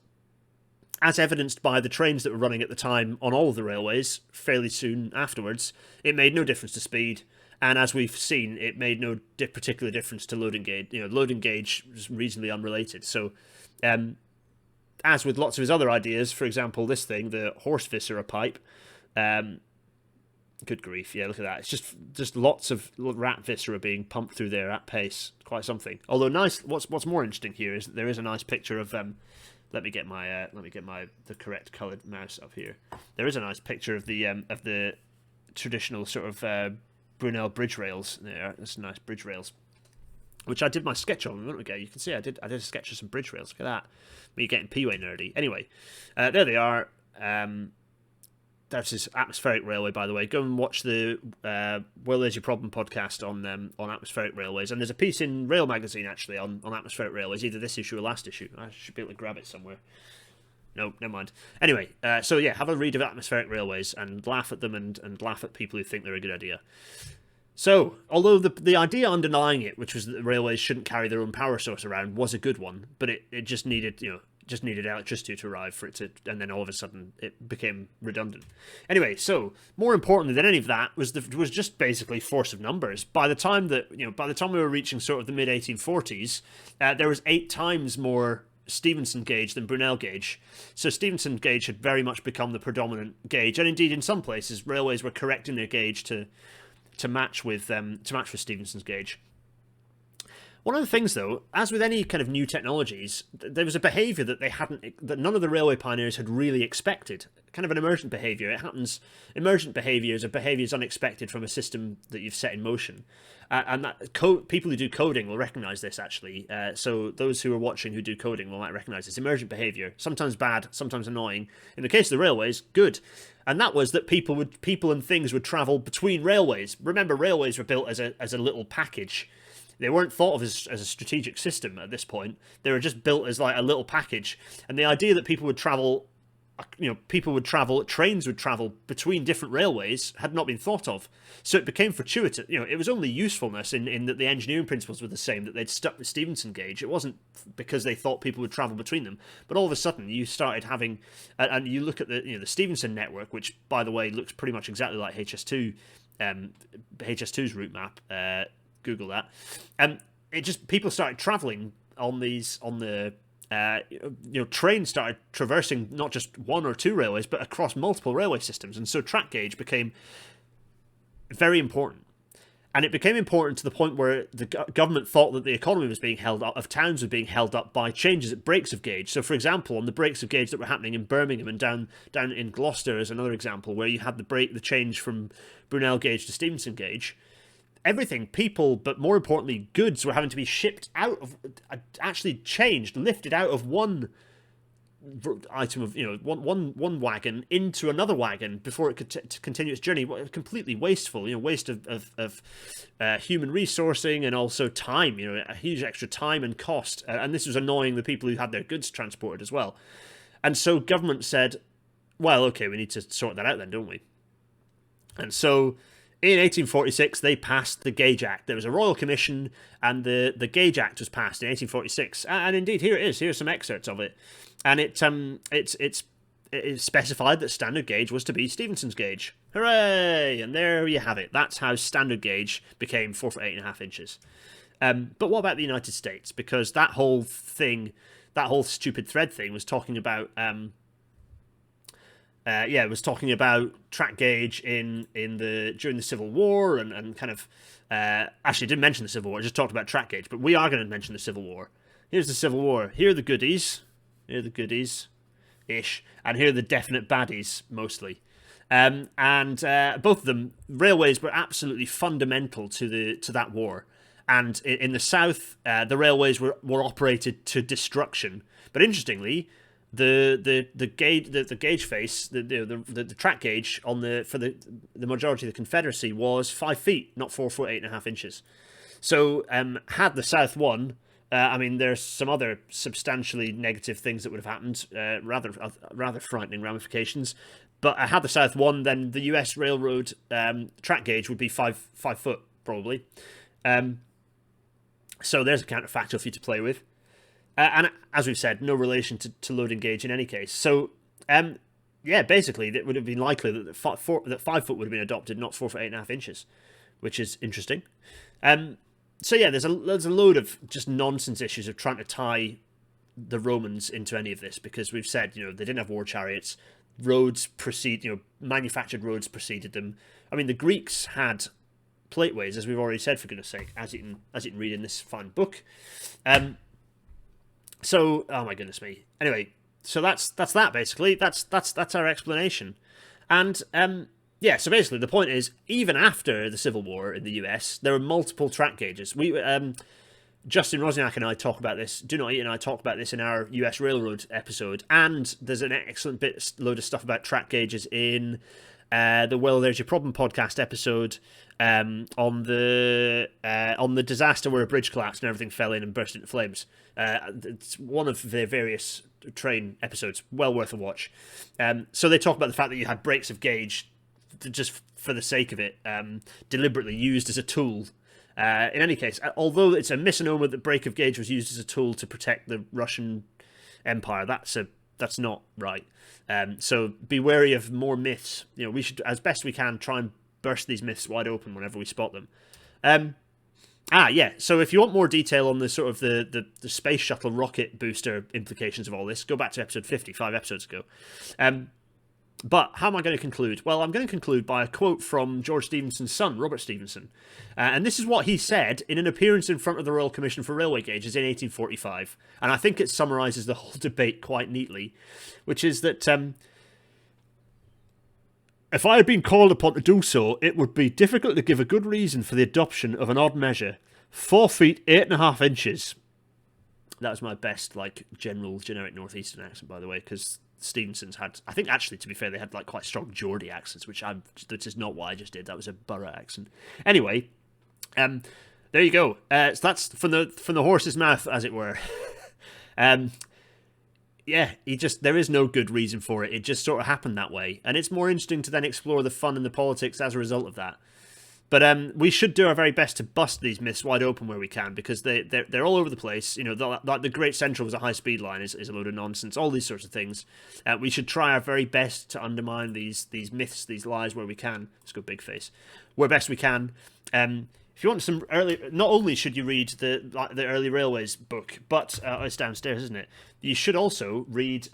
as evidenced by the trains that were running at the time on all of the railways fairly soon afterwards, it made no difference to speed. And as we've seen, it made no particular difference to loading gauge. Loading gauge was reasonably unrelated. So, as with lots of his other ideas, for example, this thing, the horse viscera pipe. Good grief, yeah, look at that. It's just lots of rat viscera being pumped through there at pace. Quite something. Although nice. What's more interesting here is that there is a nice picture of. Let me get the correct coloured mouse up here. There is a nice picture of the traditional sort of Brunel bridge rails there. There's some nice bridge rails, which I did my sketch on a minute ago. You can see I did a sketch of some bridge rails. Look at that. Me getting P-way nerdy. Anyway, there they are. That's his atmospheric railway, by the way. Go and watch the Well, There's Your Problem podcast on atmospheric railways. And there's a piece in Rail Magazine, actually, on atmospheric railways, either this issue or last issue. I should be able to grab it somewhere. No, never mind. Anyway, so yeah, have a read of atmospheric railways and laugh at them and laugh at people who think they're a good idea. So, although the idea underlying it, which was that the railways shouldn't carry their own power source around, was a good one, but it just needed, electricity to arrive for it to, and then all of a sudden it became redundant. Anyway, so more importantly than any of that was just basically force of numbers. By the time we were reaching sort of the mid 1840s, there was 8 times more Stephenson gauge than Brunel gauge. So Stephenson gauge had very much become the predominant gauge, and indeed in some places railways were correcting their gauge to match with Stephenson's gauge. One of the things, though, as with any kind of new technologies, there was a behaviour that none of the railway pioneers had really expected. Kind of an emergent behaviour. It happens. Emergent behaviours are behaviours unexpected from a system that you've set in motion, and that people who do coding will recognise this actually. So those who are watching who do coding will might recognise this emergent behaviour. Sometimes bad, sometimes annoying. In the case of the railways, good. And that was that people and things would travel between railways. Remember, railways were built as a little package. They weren't thought of as a strategic system at this point. They were just built as like a little package. And the idea that people would travel, trains would travel between different railways had not been thought of. So it became fortuitous. It was only usefulness in that the engineering principles were the same, that they'd stuck with Stephenson gauge. It wasn't because they thought people would travel between them. But all of a sudden, you started having, and you look at the Stephenson network, which by the way looks pretty much exactly like HS2, HS2's route map. Google that. People started traveling on the trains started traversing not just one or two railways, but across multiple railway systems, and so track gauge became very important. And it became important to the point where the government thought that the economy was being held up, of towns were being held up by changes at breaks of gauge. So, for example, on the breaks of gauge that were happening in Birmingham and down in Gloucester is another example where you had the change from Brunel gauge to Stephenson gauge. Everything, people, but more importantly, goods were having to be shipped out of, lifted out of one item of, one wagon into another wagon before it could continue its journey. Completely wasteful, waste of human resourcing and also time, a huge extra time and cost. And this was annoying the people who had their goods transported as well. And so government said, well, okay, we need to sort that out then, don't we? And so in 1846, they passed the Gauge Act. There was a royal commission, and the Gauge Act was passed in 1846. And indeed, here it is. Here are some excerpts of it. And it specified that standard gauge was to be Stephenson's gauge. Hooray! And there you have it. That's how standard gauge became 4 foot 8.5 inches. But what about the United States? Because that whole stupid thread thing was talking about. It was talking about track gauge during the Civil War and kind of actually didn't mention the Civil War. I just talked about track gauge, but we are going to mention the Civil War. Here's the Civil War. Here are the goodies. Here are the goodies-ish, and here are the definite baddies mostly. And both of them, railways were absolutely fundamental to that war. And in the South, the railways were operated to destruction. But interestingly, the gauge face, the track gauge for the majority of the Confederacy was 5 feet, not 4 foot 8.5 inches. So had the South won, there's some other substantially negative things that would have happened, rather frightening ramifications. But had the South won, then the U.S. Railroad track gauge would be 5 foot probably. So there's a counterfactual for you to play with. And as we've said, no relation to loading gauge in any case. So, basically, it would have been likely that 5 foot would have been adopted, not 4 foot 8.5 inches. which is interesting. So yeah, there's a load of just nonsense issues of trying to tie the Romans into any of this, because we've said, they didn't have war chariots, manufactured roads preceded them. I mean, the Greeks had plateways, as we've already said, for goodness sake, as you can read in this fine book. So, oh my goodness me. Anyway, so that's that basically. That's our explanation, and yeah. So basically, the point is, even after the Civil War in the US, there were multiple track gauges. Justin Rosniak and I talk about this. Do Not Eat and I talk about this in our US Railroad episode, and there's an excellent load of stuff about track gauges in the Well, There's Your Problem podcast episode on the disaster where a bridge collapsed and everything fell in and burst into flames. It's one of their various train episodes, well worth a watch. So they talk about the fact that you had breaks of gauge just for the sake of it, deliberately used as a tool. In any case, although it's a misnomer that break of gauge was used as a tool to protect the Russian Empire, that's not right. So be wary of more myths. We should, as best we can, try and burst these myths wide open whenever we spot them. Yeah. So if you want more detail on the sort of the space shuttle rocket booster implications of all this, go back to episode 50, 5 episodes ago. But how am I going to conclude? Well, I'm going to conclude by a quote from George Stephenson's son, Robert Stephenson. And this is what he said in an appearance in front of the Royal Commission for Railway Gauges in 1845. And I think it summarises the whole debate quite neatly, which is that if I had been called upon to do so, it would be difficult to give a good reason for the adoption of an odd measure. 4 feet, 8.5 inches. That was my best, generic northeastern accent, by the way, because Stevenson's had, I think actually, to be fair, they had quite strong Geordie accents, which that is not what I just did. That was a borough accent. Anyway, there you go. So that's from the horse's mouth, as it were. Yeah, there is no good reason for it. It just sort of happened that way, and it's more interesting to then explore the fun and the politics as a result of that. But we should do our very best to bust these myths wide open where we can, because they're all over the place. The Great Central was a high-speed line is a load of nonsense. All these sorts of things. We should try our very best to undermine these myths, these lies where we can. Let's go big face. Where best we can. If you want some early, not only should you read the Early Railways book, but it's downstairs, isn't it? You should also read.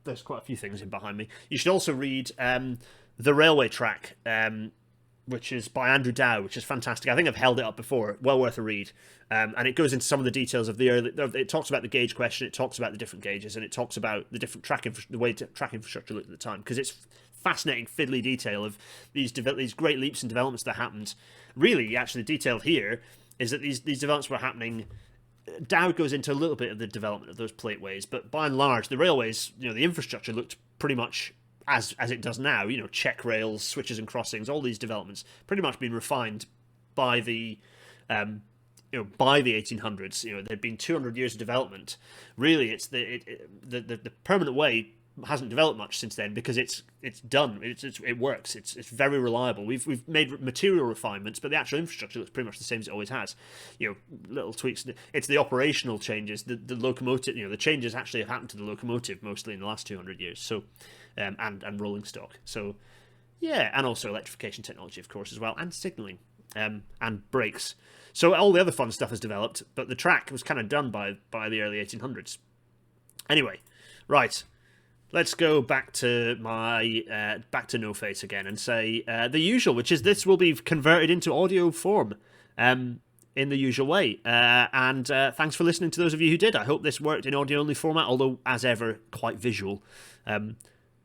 There's quite a few things in behind me. You should also read The Railway Track. Which is by Andrew Dow, which is fantastic. I think I've held it up before. Well worth a read. And it goes into some of the details of the early. It talks about the gauge question. It talks about the different gauges, and it talks about the different track infrastructure looked at the time. Because it's fascinating, fiddly detail of these great leaps and developments that happened. Really, actually, detailed here is that these developments were happening. Dow goes into a little bit of the development of those plateways, but by and large, the railways, the infrastructure looked pretty much as it does now, check rails, switches and crossings, all these developments pretty much been refined by the by the 1800s. There'd been 200 years of development. Really, it's the permanent way hasn't developed much since then, because it's done. It works. It's very reliable. We've made material refinements, but the actual infrastructure looks pretty much the same as it always has. Little tweaks. It's the operational changes, the locomotive. The changes actually have happened to the locomotive mostly in the last 200 years. So, and rolling stock. So, yeah, and also electrification technology, of course, as well, and signalling, and brakes. So all the other fun stuff has developed, but the track was kind of done by the early 1800s. Anyway, right. Let's go back to No Face again and say the usual, which is this will be converted into audio form in the usual way. And thanks for listening to those of you who did. I hope this worked in audio only format, although as ever quite visual.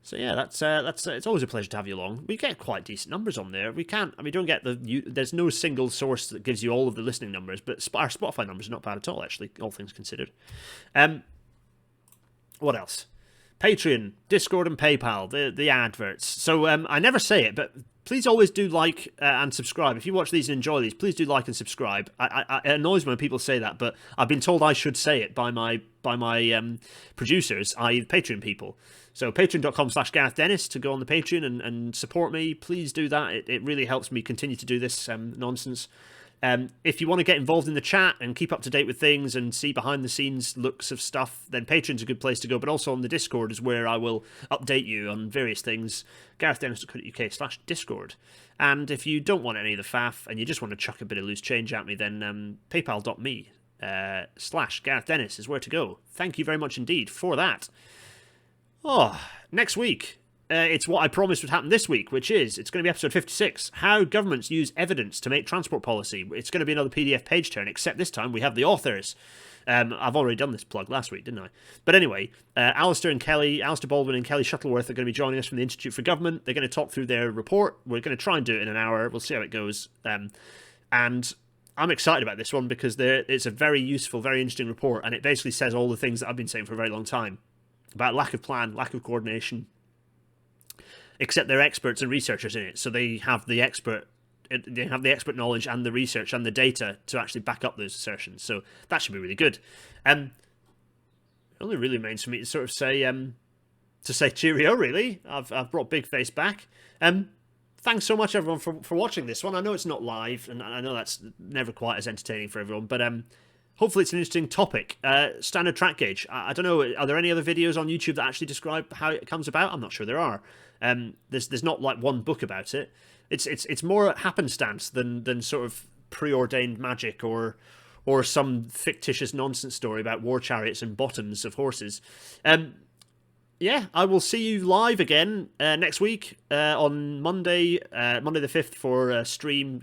So yeah, that's it's always a pleasure to have you along. We get quite decent numbers on there. We don't get there's no single source that gives you all of the listening numbers, but our Spotify numbers are not bad at all, actually, all things considered. What else? Patreon, Discord, and PayPal, the adverts. So I never say it, but please always do like and subscribe. If you watch these and enjoy these, please do like and subscribe. It annoys me when people say that, but I've been told I should say it by my producers, i.e. the Patreon people. So patreon.com/GarethDennis to go on the Patreon and support me. Please do that. It really helps me continue to do this nonsense. If you want to get involved in the chat and keep up to date with things and see behind the scenes looks of stuff, then Patreon's a good place to go. But also on the Discord is where I will update you on various things. GarethDennis.co.uk/Discord. And if you don't want any of the faff and you just want to chuck a bit of loose change at me, then paypal.me/GarethDennis is where to go. Thank you very much indeed for that. Oh, next week. It's what I promised would happen this week, which is it's going to be episode 56, How Governments Use Evidence to Make Transport Policy. It's going to be another PDF page turn, except this time we have the authors. I've already done this plug last week, didn't I? But anyway, Alistair Baldwin and Kelly Shuttleworth are going to be joining us from the Institute for Government. They're going to talk through their report. We're going to try and do it in an hour. We'll see how it goes. And I'm excited about this one because it's a very useful, very interesting report, and it basically says all the things that I've been saying for a very long time about lack of plan, lack of coordination, except they're experts and researchers in it, so they have the expert knowledge and the research and the data to actually back up those assertions. So that should be really good. It only really remains for me to sort of say cheerio. Really, I've brought Big Face back. Thanks so much everyone for watching this one. I know it's not live, and I know that's never quite as entertaining for everyone, but hopefully it's an interesting topic. Standard track gauge. I don't know. Are there any other videos on YouTube that actually describe how it comes about? I'm not sure there are. There's not like one book about it. It's more happenstance than sort of preordained magic or some fictitious nonsense story about war chariots and bottoms of horses. Yeah, I will see you live again next week on Monday the 5th for a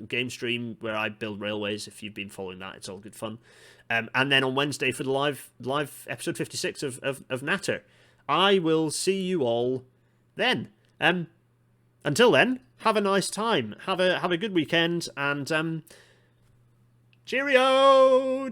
game stream where I build railways. If you've been following that, it's all good fun. And then on Wednesday for the live episode 56 of Natter. I will see you all then. Until then, have a nice time. Have a good weekend, and cheerio.